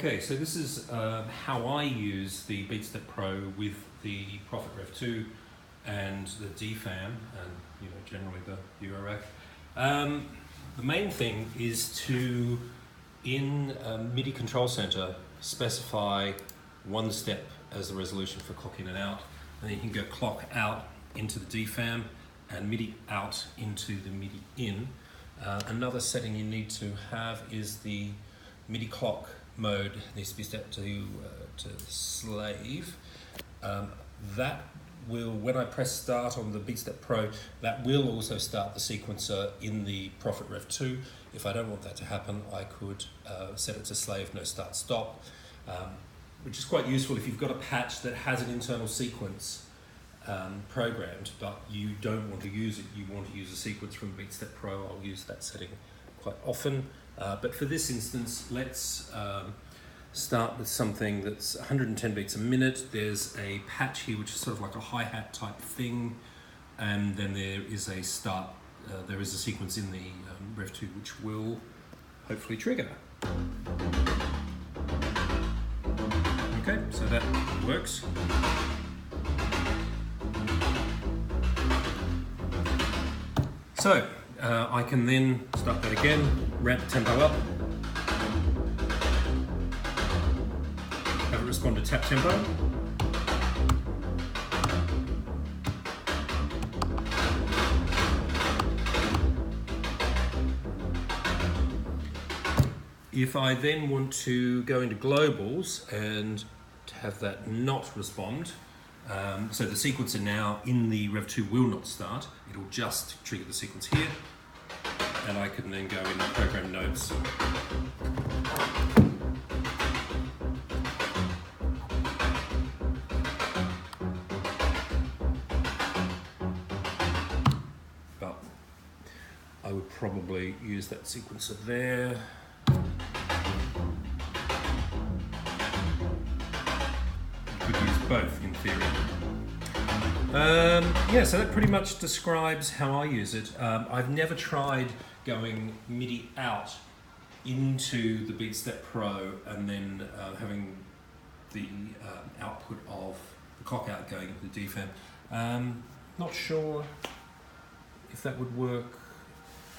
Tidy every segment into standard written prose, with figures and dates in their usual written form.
Okay, so this is how I use the Beatstep Pro with the Prophet Rev2 and the DFAM, and generally the URF. The main thing is to, in MIDI Control Center, specify 1 step as the resolution for clock in and out, and then you can go clock out into the DFAM and MIDI out into the MIDI in. Another setting you need to have is the MIDI clock mode needs to be set to slave. That will, when I press start on the Beatstep Pro, that will also start the sequencer in the Prophet Rev2. If I don't want that to happen, I could set it to slave, no start stop, which is quite useful if you've got a patch that has an internal sequence programmed, but you don't want to use it, you want to use a sequence from Beatstep Pro. I'll use that setting quite often. But for this instance, let's start with something that's 110 beats a minute. There's a patch here which is sort of like a hi-hat type thing, and then there is a start, there is a sequence in the Rev2 which will hopefully trigger. Okay, so that works. So I can then start that again, ramp tempo up, have it respond to tap tempo. If I then want to go into globals and to have that not respond, so the sequencer now in the Rev2 will not start, it'll just trigger the sequence here, and I can then go in program notes. But I would probably use that sequencer there. Could use both in theory. Yeah, so that pretty much describes how I use it. I've never tried going MIDI out into the Beatstep Pro and then having the output of the clock out going into the DFAM. Not sure if that would work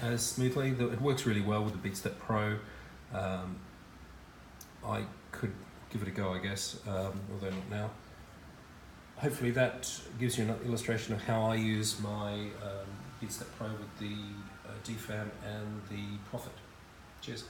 as smoothly. It works really well with the Beatstep Pro. I could give it a go, I guess, although not now. Hopefully that gives you an illustration of how I use my Beatstep Pro with the DFAM and the Prophet. Cheers.